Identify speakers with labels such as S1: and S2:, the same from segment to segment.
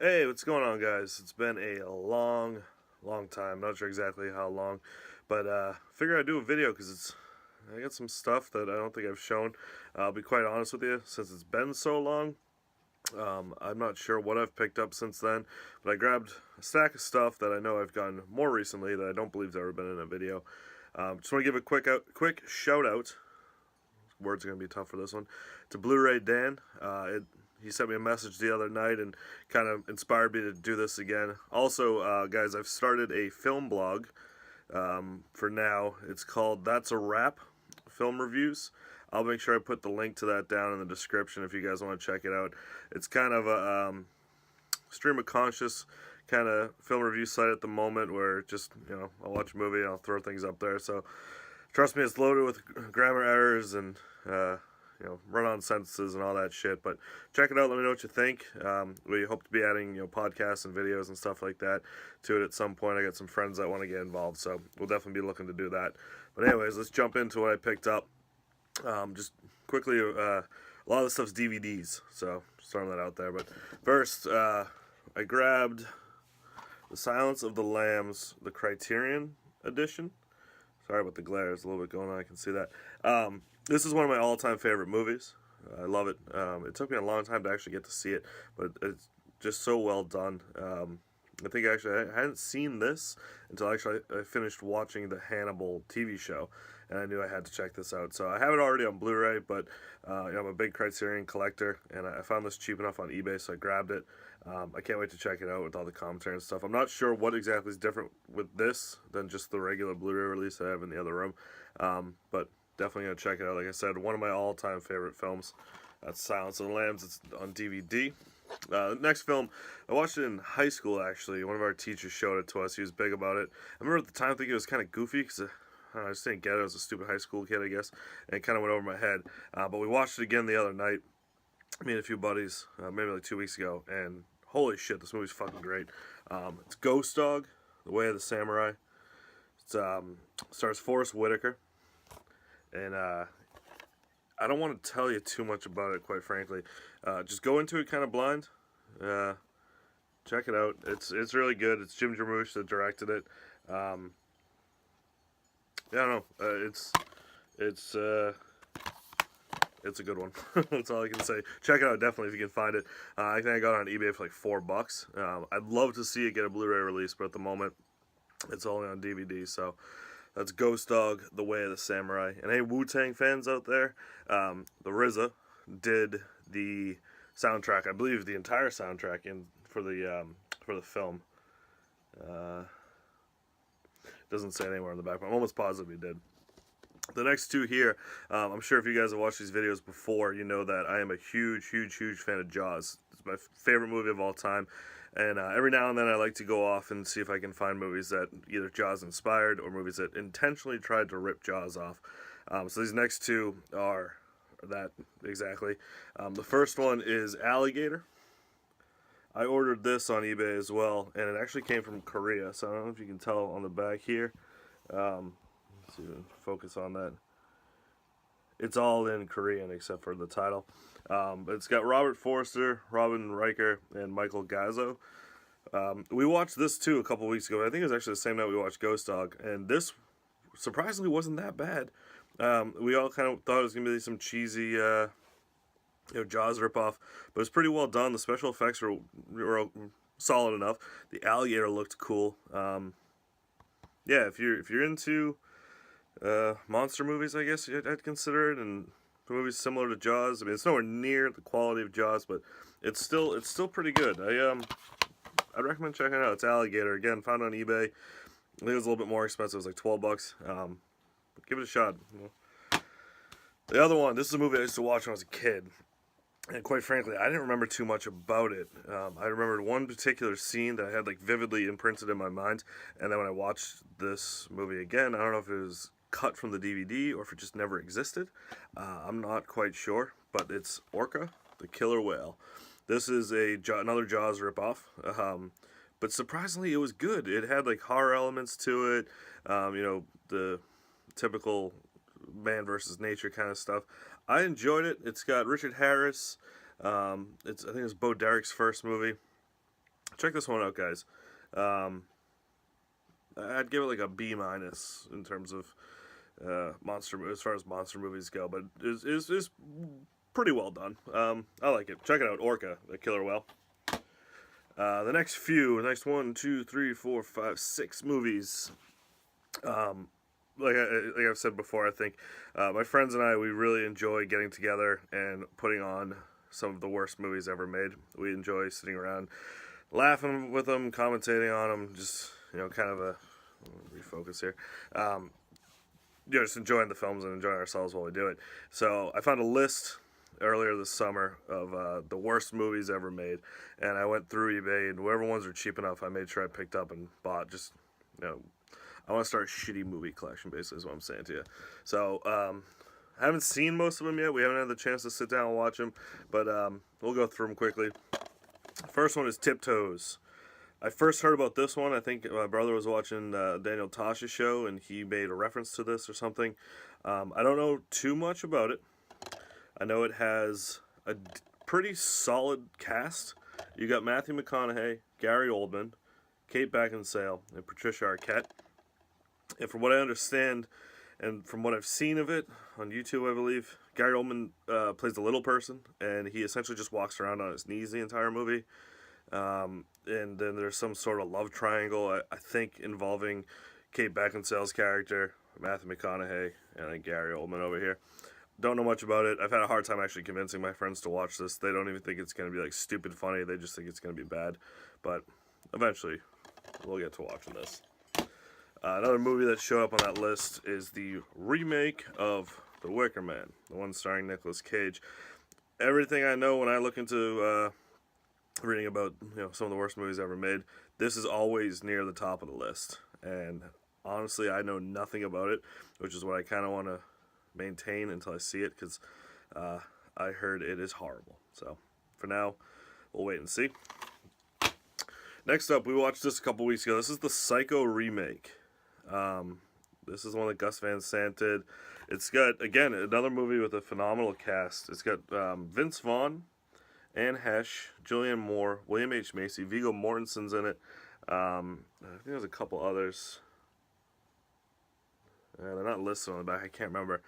S1: Hey, what's going on, guys? It's been a long time. Not sure exactly how long, but figure I'd do a video because I got some stuff that I don't think I've shown. I'll be quite honest with you, since it's been so long. I'm not sure what I've picked up since then, but I grabbed a stack of stuff that I know I've gotten more recently that I don't believe has ever been in a video. Just want to give a quick shout out. Words are gonna be tough for this one. To Bluray Dan. He sent me a message the other night and kind of inspired me to do this again. Also, guys, I've started a film blog for now. It's called That's a Wrap Film Reviews. I'll make sure I put the link to that down in the description if you guys want to check it out. It's kind of a stream of conscious kind of film review site at the moment where just, I'll watch a movie and I'll throw things up there. So trust me, it's loaded with grammar errors and run-on sentences and all that shit. But check it out. Let me know what you think. We hope to be adding, podcasts and videos and stuff like that to it at some point. I got some friends that want to get involved, so we'll definitely be looking to do that. But anyways, let's jump into what I picked up. Just quickly, a lot of the stuff's DVDs, so just throwing that out there. But first, I grabbed The Silence of the Lambs, the Criterion edition. Sorry about the glare, there's a little bit going on, I can see that. This is one of my all-time favorite movies. I love it. It took me a long time to actually get to see it, but it's just so well done. I think actually I hadn't seen this until actually I finished watching the Hannibal TV show, and I knew I had to check this out. So I have it already on Blu-ray, but I'm a big Criterion collector, and I found this cheap enough on eBay, so I grabbed it. I can't wait to check it out with all the commentary and stuff. I'm not sure what exactly is different with this than just the regular Blu-ray release I have in the other room, but definitely going to check it out. Like I said, one of my all-time favorite films. That's Silence of the Lambs. It's on DVD. Next film, I watched it in high school, actually. One of our teachers showed it to us. He was big about it. I remember at the time thinking it was kind of goofy because I just didn't get it. I was a stupid high school kid, I guess, and it kind of went over my head. But we watched it again the other night, me and a few buddies, maybe like 2 weeks ago, and holy shit, this movie's fucking great. It's Ghost Dog, The Way of the Samurai. It stars Forrest Whitaker. And I don't want to tell you too much about it, quite frankly. Just go into it kind of blind. Check it out. It's really good. It's Jim Jarmusch that directed it. I don't know. It's a good one. That's all I can say. Check it out definitely if you can find it. I think I got it on eBay for like $4. I'd love to see it get a Blu-ray release, but at the moment it's only on DVD. So that's Ghost Dog, The Way of the Samurai. And hey, Wu-Tang fans out there, the RZA did the soundtrack. I believe the entire soundtrack for the film. Doesn't say anywhere on the back, but I'm almost positive he did. The next two here, I'm sure if you guys have watched these videos before, you know that I am a huge fan of Jaws. It's my favorite movie of all time. And every now and then I like to go off and see if I can find movies that either Jaws inspired or movies that intentionally tried to rip Jaws off. So these next two are that exactly. The first one is Alligator. I ordered this on eBay as well, and it actually came from Korea. So I don't know if you can tell on the back here. Let's see if we can focus on that. It's all in Korean except for the title. It's got Robert Forster, Robin Riker, and Michael Gazzo. We watched this too a couple weeks ago. I think it was actually the same night we watched Ghost Dog, and this surprisingly wasn't that bad. We all kind of thought it was going to be some cheesy Jaws ripoff, but it's pretty well done. The special effects were solid enough. The alligator looked cool. Yeah, if you're into monster movies, I guess I'd consider it, and movies similar to Jaws. I mean, it's nowhere near the quality of Jaws, but it's still pretty good. I'd recommend checking it out. It's Alligator, again, found on eBay. I think it was a little bit more expensive. It was like $12. But give it a shot. The other one, this is a movie I used to watch when I was a kid, and quite frankly, I didn't remember too much about it. I remembered one particular scene that I had like vividly imprinted in my mind, and then when I watched this movie again, I don't know if it was cut from the DVD or if it just never existed. I'm not quite sure, but it's Orca, the Killer Whale. This is another Jaws ripoff, but surprisingly it was good. It had like horror elements to it, the typical man versus nature kind of stuff. I enjoyed it. It's got Richard Harris. I think it's Bo Derek's first movie. check this one out, guys. Um, I'd give it like a B minus in terms of monster as far as monster movies go, but is pretty well done. I like it. Check it out, Orca, the killer whale. The next 1, 2, 3, 4, 5, 6 movies. Like I've said before, I think my friends and I, we really enjoy getting together and putting on some of the worst movies ever made. We enjoy sitting around, laughing with them, commentating on them, just kind of a refocus here. Just enjoying the films and enjoying ourselves while we do it. So I found a list earlier this summer of the worst movies ever made, and I went through eBay, and whatever ones are cheap enough, I made sure I picked up and bought. Just I want to start a shitty movie collection, basically, is what I'm saying to you. So I haven't seen most of them yet. We haven't had the chance to sit down and watch them, but we'll go through them quickly. First one is Tiptoes. I first heard about this one. I think my brother was watching Daniel Tosh's show, and he made a reference to this or something. I don't know too much about it. I know it has a pretty solid cast. You got Matthew McConaughey, Gary Oldman, Kate Beckinsale, and Patricia Arquette. And from what I understand, and from what I've seen of it on YouTube, I believe, Gary Oldman plays the little person, and he essentially just walks around on his knees the entire movie. And then there's some sort of love triangle, I think, involving Kate Beckinsale's character, Matthew McConaughey, and then Gary Oldman over here. Don't know much about it. I've had a hard time actually convincing my friends to watch this. They don't even think it's going to be like stupid funny. They just think it's going to be bad. But eventually, we'll get to watching this. Another movie that showed up on that list is the remake of The Wicker Man, the one starring Nicolas Cage. Everything I know when I look into reading about some of the worst movies ever made, this is always near the top of the list. And honestly, I know nothing about it, which is what I kind of want to maintain until I see it, because I heard it is horrible. So for now, we'll wait and see. Next up, we watched this a couple weeks ago. This is the Psycho remake. This is one that Gus Van Sant did. It's got, again, another movie with a phenomenal cast. It's got Vince Vaughn, Anne Hesh, Julianne Moore, William H. Macy, Viggo Mortensen's in it. I think there's a couple others. They're not listed on the back. I can't remember.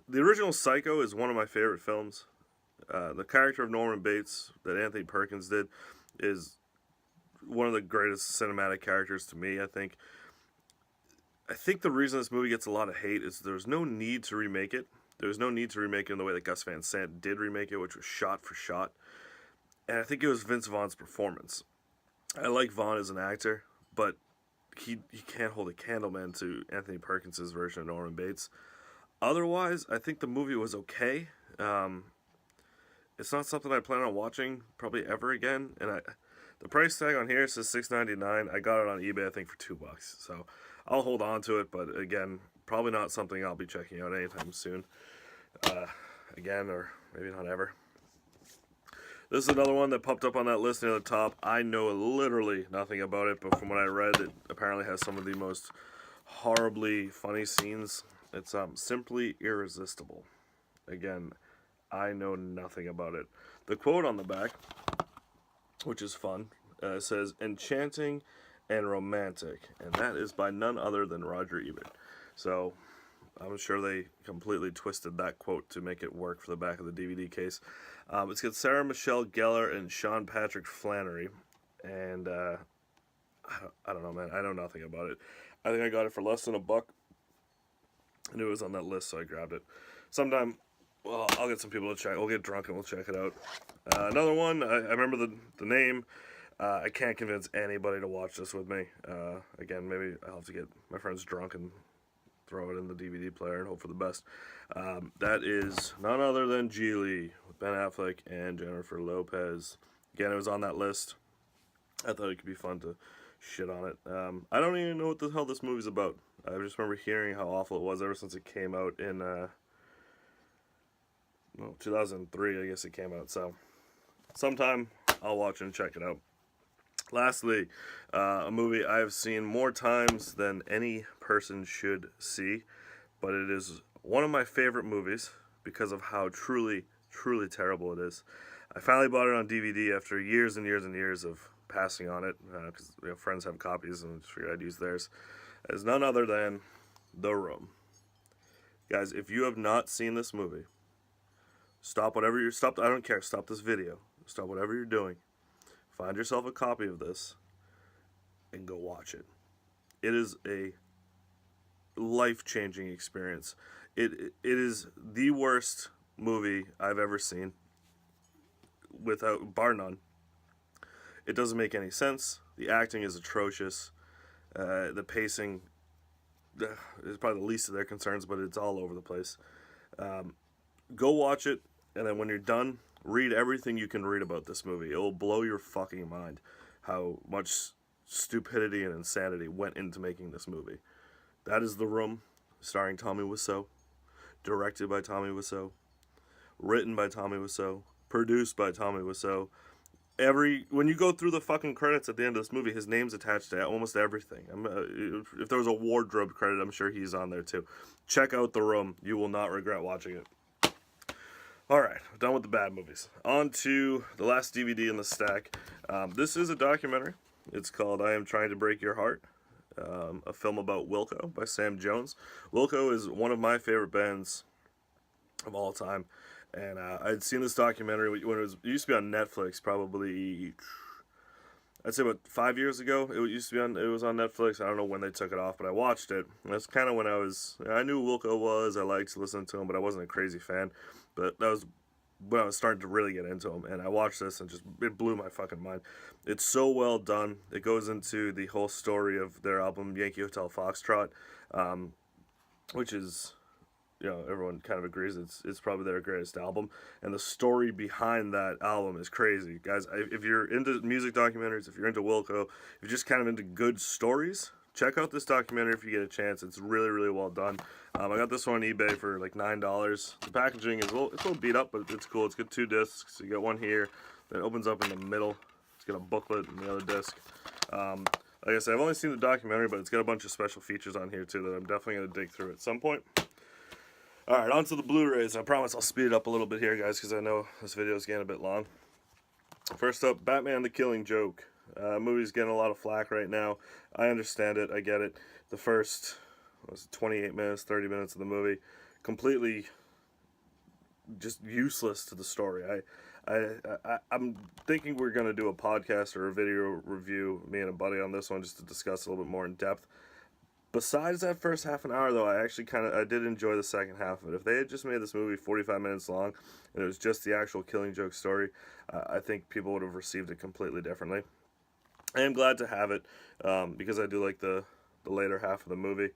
S1: The original Psycho is one of my favorite films. The character of Norman Bates that Anthony Perkins did is one of the greatest cinematic characters to me, I think. I think the reason this movie gets a lot of hate is there's no need to remake it. There's no need to remake it in the way that Gus Van Sant did remake it, which was shot for shot. And I think it was Vince Vaughn's performance. I like Vaughn as an actor, but he can't hold a candle, man, to Anthony Perkins' version of Norman Bates. Otherwise, I think the movie was okay. It's not something I plan on watching probably ever again. And the price tag on here says $6.99. I got it on eBay, I think, for $2. So I'll hold on to it, but again, probably not something I'll be checking out anytime soon. Again, or maybe not ever. This is another one that popped up on that list near the top. I know literally nothing about it, but from what I read, it apparently has some of the most horribly funny scenes. It's simply irresistible. Again, I know nothing about it. The quote on the back, which is fun, says, "Enchanting and Romantic," and that is by none other than Roger Ebert. So I'm sure they completely twisted that quote to make it work for the back of the DVD case. It's got Sarah Michelle Gellar and Sean Patrick Flannery, and I don't know, man. I know nothing about it. I think I got it for less than $1. I knew it was on that list, so I grabbed it. Sometime, well, I'll get some people to check. We'll get drunk and we'll check it out. Another one, I remember the name. I can't convince anybody to watch this with me. Again, maybe I'll have to get my friends drunk and throw it in the DVD player and hope for the best. That is none other than Geely with Ben Affleck and Jennifer Lopez. Again, it was on that list. I thought it could be fun to shit on it. I don't even know what the hell this movie's about. I just remember hearing how awful it was ever since it came out in 2003, I guess it came out. So sometime I'll watch and check it out. Lastly, a movie I have seen more times than any person should see, but it is one of my favorite movies because of how truly truly terrible it is. I finally bought it on DVD after years and years and years of passing on it, because friends have copies and I figured I'd use theirs. As none other than The Room. Guys, if you have not seen this movie, stop. I don't care. Stop this video. Stop whatever you're doing. Find yourself a copy of this and go watch it. It is a life-changing experience. It is the worst movie I've ever seen, without bar none. It doesn't make any sense. The acting is atrocious. The pacing is probably the least of their concerns, but it's all over the place. Go watch it, and then when you're done, read everything you can read about this movie. It will blow your fucking mind how much stupidity and insanity went into making this movie. That is The Room, starring Tommy Wiseau, directed by Tommy Wiseau, written by Tommy Wiseau, produced by Tommy Wiseau. When you go through the fucking credits at the end of this movie, his name's attached to almost everything. If there was a wardrobe credit, I'm sure he's on there too. Check out The Room. You will not regret watching it. Alright, done with the bad movies. On to the last DVD in the stack. This is a documentary. It's called I Am Trying to Break Your Heart. A film about Wilco by Sam Jones. Wilco is one of my favorite bands of all time. And I'd seen this documentary when it used to be on Netflix, probably, I'd say about 5 years ago. It was on Netflix. I don't know when they took it off, but I watched it. And that's kind of when I knew who Wilco was. I liked listening to him, but I wasn't a crazy fan. But that was when I was starting to really get into him. And I watched this and it blew my fucking mind. It's so well done. It goes into the whole story of their album, Yankee Hotel Foxtrot, which is, everyone kind of agrees it's probably their greatest album, and the story behind that album is crazy. Guys, if you're into music documentaries, if you're into Wilco, if you're just kind of into good stories, check out this documentary if you get a chance. It's really, really well done. I got this one on eBay for like $9. The packaging is it's a little beat up, but it's cool. It's got 2 discs. You got one here that opens up in the middle. It's got a booklet in the other disc. Like I said, I've only seen the documentary, but it's got a bunch of special features on here too that I'm definitely going to dig through at some point. Alright, on to the Blu-rays. I promise I'll speed it up a little bit here, guys, because I know this video is getting a bit long. First up, Batman the Killing Joke. Movie's getting a lot of flack right now. I understand it. I get it. The first 28 minutes, 30 minutes of the movie, completely just useless to the story. I'm thinking we're going to do a podcast or a video review, me and a buddy, on this one, just to discuss a little bit more in depth. Besides that first half an hour, though, I did enjoy the second half of it. If they had just made this movie 45 minutes long, and it was just the actual Killing Joke story, I think people would have received it completely differently. I am glad to have it, because I do like the later half of the movie.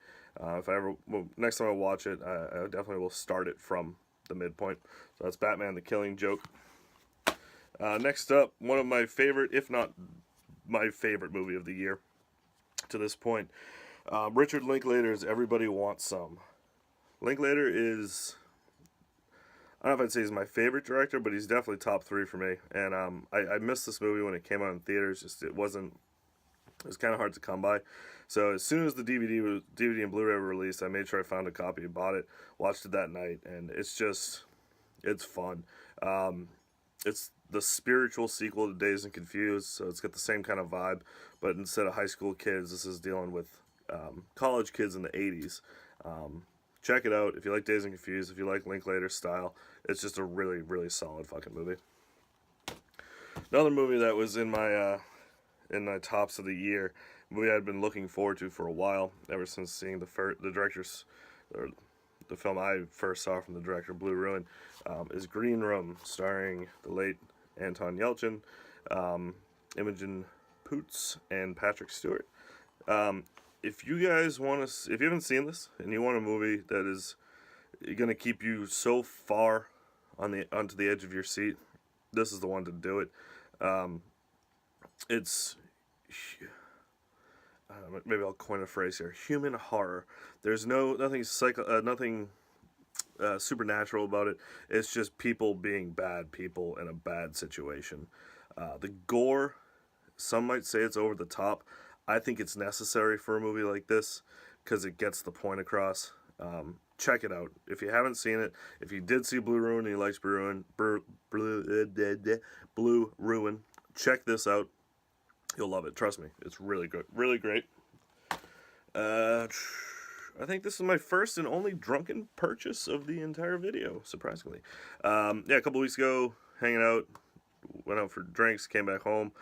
S1: Next time I watch it, I definitely will start it from the midpoint. So that's Batman the Killing Joke. Next up, one of my favorite, if not my favorite movie of the year to this point, Richard Linklater's Everybody Wants Some. Linklater is, I don't know if I'd say he's my favorite director, but he's definitely top 3 for me. And I missed this movie when it came out in theaters. It was kind of hard to come by. So as soon as the DVD and Blu-ray were released, I made sure I found a copy, bought it, watched it that night, and it's fun. It's the spiritual sequel to Dazed and Confused, so it's got the same kind of vibe, but instead of high school kids, this is dealing with college kids in the 80s. Check it out if you like Dazed and Confused, if you like Linklater's style. It's just a really, really solid fucking movie. Another movie that was in my tops of the year, a movie I'd been looking forward to for a while, ever since seeing the film I first saw from the director, Blue Ruin, is Green Room, starring the late Anton Yelchin, Imogen Poots, and Patrick Stewart. If you haven't seen this and you want a movie that is going to keep you so far onto the edge of your seat, this is the one to do it. It's, maybe I'll coin a phrase here, human horror. There's nothing supernatural about it. It's just people being bad people in a bad situation. The gore, some might say it's over the top. I think it's necessary for a movie like this because it gets the point across. Check it out. If you haven't seen it, if you did see Blue Ruin and you liked Blue Ruin, check this out. You'll love it. Trust me. It's really good. Really great. I think this is my first and only drunken purchase of the entire video, surprisingly. Yeah, a couple weeks ago, hanging out, went out for drinks, came back home.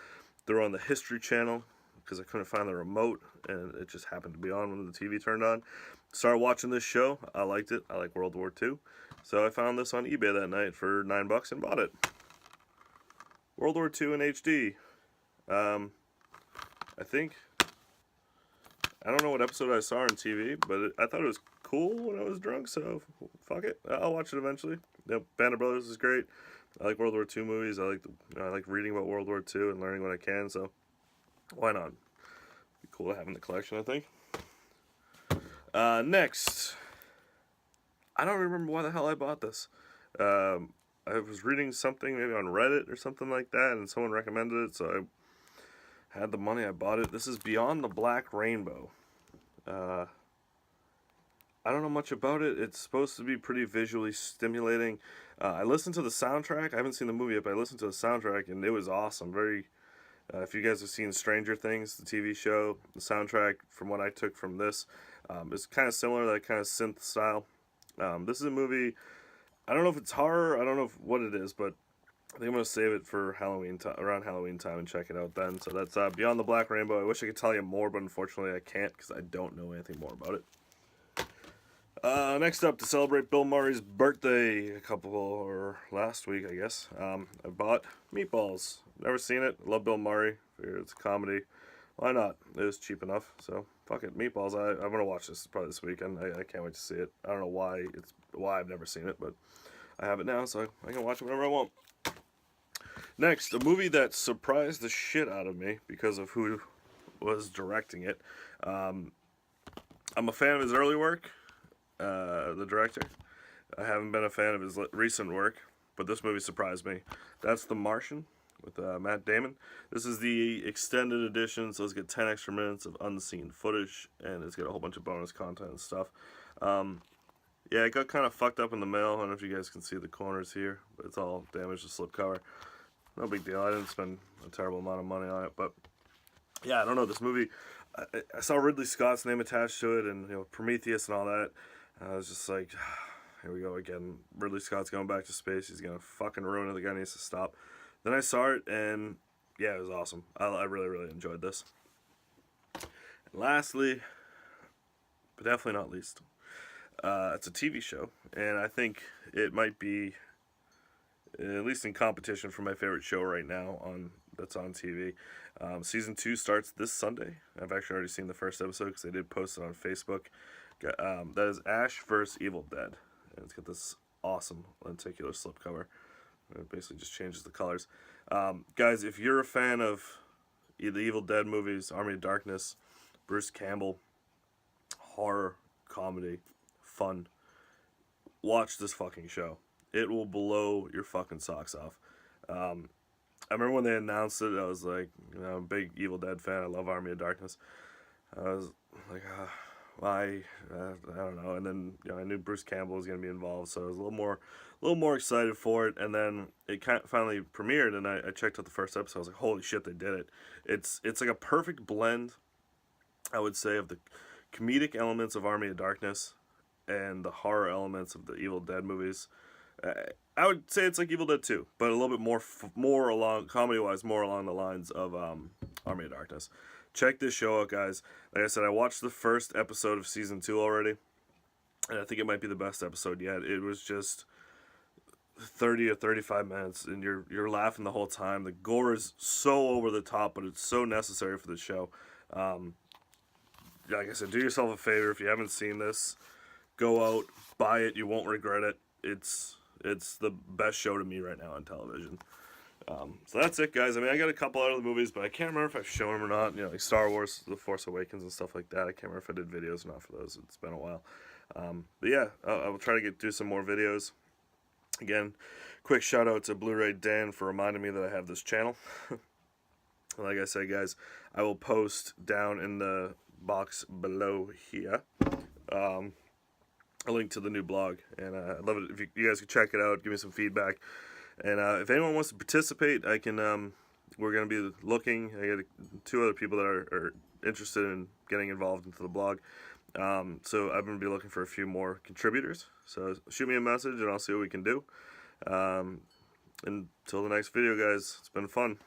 S1: They're on the History Channel because I couldn't find the remote, and it just happened to be on when the TV turned on. Started watching this show. I liked it. I like World War II. So I found this on eBay that night for $9 and bought it. World War II in HD. I don't know what episode I saw on TV, but I thought it was cool when I was drunk, so fuck it. I'll watch it eventually. Yep, Band of Brothers is great. I like World War II movies. I like reading about World War II and learning what I can, so why not? Be cool to have in the collection, I think. Next, I don't remember why the hell I bought this. I was reading something maybe on Reddit or something like that, and someone recommended it, so I had the money, I bought it. This is Beyond the Black Rainbow. I don't know much about it. It's supposed to be pretty visually stimulating. I listened to the soundtrack. I haven't seen the movie yet, but I listened to the soundtrack, and it was awesome. Very. If you guys have seen Stranger Things, the TV show, the soundtrack, from what I took from this, is kind of similar, that kind of synth style. This is a movie, I don't know if it's horror, I don't know what it is, but I think I'm going to save it for Halloween around Halloween time and check it out then. So that's Beyond the Black Rainbow. I wish I could tell you more, but unfortunately I can't because I don't know anything more about it. Next up, to celebrate Bill Murray's birthday, last week, I guess, I bought Meatballs. Never seen it. Love Bill Murray. Figured it's a comedy. Why not? It was cheap enough, so fuck it. Meatballs. I'm gonna watch this probably this weekend. I can't wait to see it. I don't know why I've never seen it, but I have it now, so I can watch it whenever I want. Next, a movie that surprised the shit out of me because of who was directing it. I'm a fan of his early work. The director. I haven't been a fan of his recent work, but this movie surprised me. That's The Martian with Matt Damon. This is the extended edition, so it's got 10 extra minutes of unseen footage, and it's got a whole bunch of bonus content and stuff. Yeah, it got kind of fucked up in the mail. I don't know if you guys can see the corners here, but it's all damaged to slipcover. No big deal. I didn't spend a terrible amount of money on it, but yeah, I don't know. This movie, I saw Ridley Scott's name attached to it, and Prometheus and all that. I was just like, here we go again. Ridley Scott's going back to space. He's going to fucking ruin it. The guy needs to stop. Then I saw it, and yeah, it was awesome. I really, really enjoyed this. And lastly, but definitely not least, it's a TV show, and I think it might be, at least in competition, for my favorite show right now that's on TV. Season 2 starts this Sunday. I've actually already seen the first episode because they did post it on Facebook. That is Ash vs. Evil Dead, and it's got this awesome lenticular slipcover. It basically just changes the colors. Guys, if you're a fan of the Evil Dead movies, Army of Darkness, Bruce Campbell, horror, comedy, fun, watch this fucking show. It will blow your fucking socks off. I remember when they announced it, I was like, I'm a big Evil Dead fan. I love Army of Darkness. I was like, why? I don't know. And then I knew Bruce Campbell was going to be involved, so I was a little more excited for it. And then it finally premiered, and I checked out the first episode. I was like, holy shit, they did it! It's like a perfect blend, I would say, of the comedic elements of Army of Darkness and the horror elements of the Evil Dead movies. I would say it's like Evil Dead 2, but a little bit more along, comedy-wise, more along the lines of Army of Darkness. Check this show out, guys. Like I said, I watched the first episode of Season 2 already, and I think it might be the best episode yet. It was just 30 or 35 minutes, and you're laughing the whole time. The gore is so over the top, but it's so necessary for the show. Like I said, do yourself a favor. If you haven't seen this, go out, buy it. You won't regret it. It's the best show to me right now on television. So that's it, guys. I mean, I got a couple other movies, but I can't remember if I've shown them or not. Like Star Wars, The Force Awakens, and stuff like that. I can't remember if I did videos or not for those. It's been a while. But yeah, I will try to do some more videos. Again, quick shout out to Bluray Dan for reminding me that I have this channel. Like I said, guys, I will post down in the box below here a link to the new blog, and I'd love it if you guys could check it out, give me some feedback, and if anyone wants to participate, I can. We're gonna be looking. I got 2 other people that are interested in getting involved into the blog, so I'm gonna be looking for a few more contributors. So shoot me a message, and I'll see what we can do. Until the next video, guys, it's been fun.